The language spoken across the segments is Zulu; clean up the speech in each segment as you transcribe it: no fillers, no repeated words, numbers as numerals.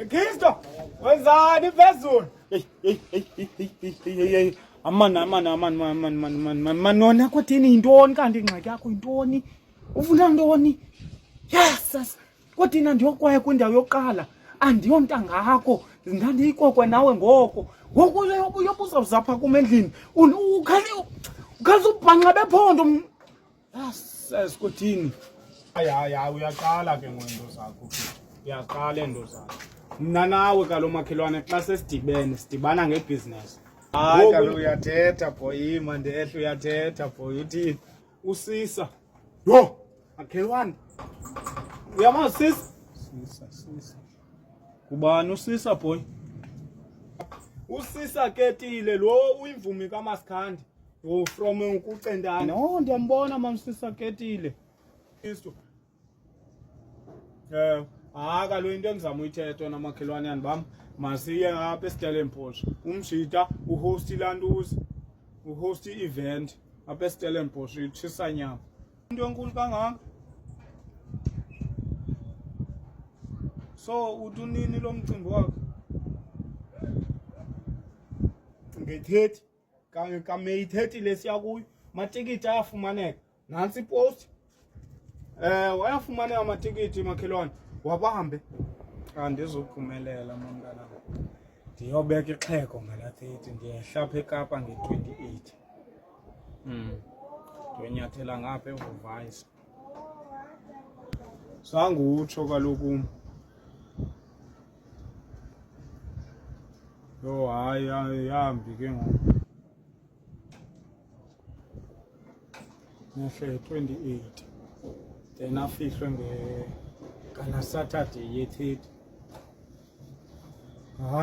Kristo, wenzani phezulu? Aman, kwathini yintoni kanti ingxaki yakho yintoni? Ufuna ntoni? Yes, kwathina ndiyokwaya kwindawo yokuqala. Andiyontangakho, ndandiyikokwe nawe ngoko. Ngoku yobuzawuzapha kum endlini. Ukhazi ubhanqa bephondo. Yes, kwathini? Hayi, uyaqala ke ngento zakho. Uyaqala ento zakho. Mna nawe kalo makhelwane xa sesidibene sidibana ngebhizinesi. Hayi kaloku uyathetha boy, mandehle uyathetha boy. Uthini? Usisa. Yho, makhelwane. Uyamazi sisa? Sisa. Kubani usisa boy? Usisa Ketile lo uyimvumi kaMasikhandi. Yo from ukucendana. No, ndiyambona mamsisa Ketile. Kristo. Kaloku into engizama uyithetha namakhelwane yani bam, masiye apha eStellenbosch. Umshita uhost ilantuzi, uhost i-event apha eStellenbosch itshisa nyama. Into enkulu kangaka. So uthi unini lo mcimbi wakho? Nge-30 ka-May 30 lesiya kuyo. Matikiti ayafumaneka. Nansi ipost. Wayafumaneka amatikiti makhelwane. Wabahambe. Andizophumelela mntana. Ndiyobeka ixhego ngala 30 ndiyehla apha eKapa nge-28. Ndiyonyathela ngapha eVuvaisa. Sangutsho kaloku. Yo hayi yahambi ke ngoku. Nehle 28. Then afihlwe ngala Saturday ye-30.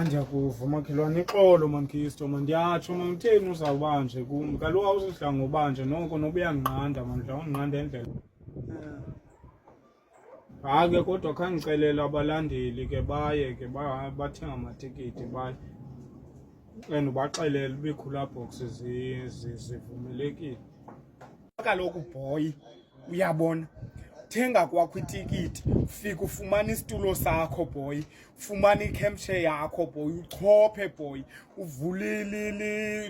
Ndiyakuva makhelwane ixolo mamkhisto ndiyatsho utheni uzawubanje kum. Kaloku awuzidla ngobanje noko nobuyanginqanda mandla unginqanda endlela. Ke kodwa khandicelela abalandeli ke baye ke bathenga amatikiti baye. And ubaxelele ube-cooler box zivumelekile. Kaloku boy uyabona thenga kwakho itikiti ufika ufumana isitulo sakho boy, ufumana icampchair yakho boy, uchophe boy, uvulile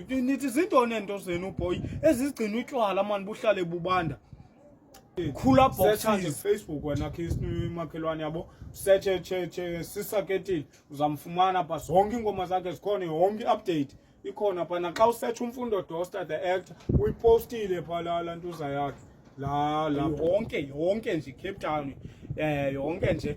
nithi zintoni ento zenu boy ezizigcina utywala mani buhlale bubanda. Cooler box Facebook wena Kristo makhelwane yabo search Sisa Ketile uzamfumana pha zonke ingoma zakhe zikhona, yonke update ikhona pha. Naxa usearch uMfundo Dosta the actor uyipostile pha la ntuza yakhe la yonke nje Cape Town yonke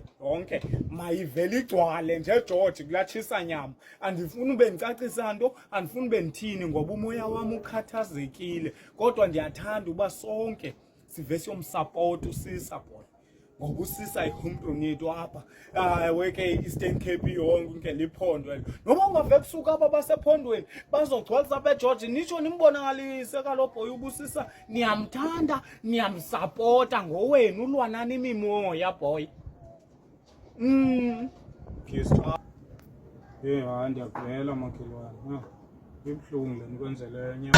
mayivele igcwale nje George kulatshisa nyama. Andifuni ube ndicacisa nto, andifuni ube ndithini ngoba umoya wami ukhathazekile, kodwa ndiyathanda uba sonke sive siyomsupport usisa boy. Ngoba usisa ikhumntu nethu apha weke Eastern Cape yonke liphondo wena. Noma ungave kusuka apha basephondweni bazogcwalisa apha eGeorge nitsho nimbonakalise kaloku boy ubusisa niyamthanda niyamsupporta ngowenu ulwanani imimoya boy. Kristo. Hayi ndiyakuvela makhelwane. Ibhlungu le nikwenzele enye.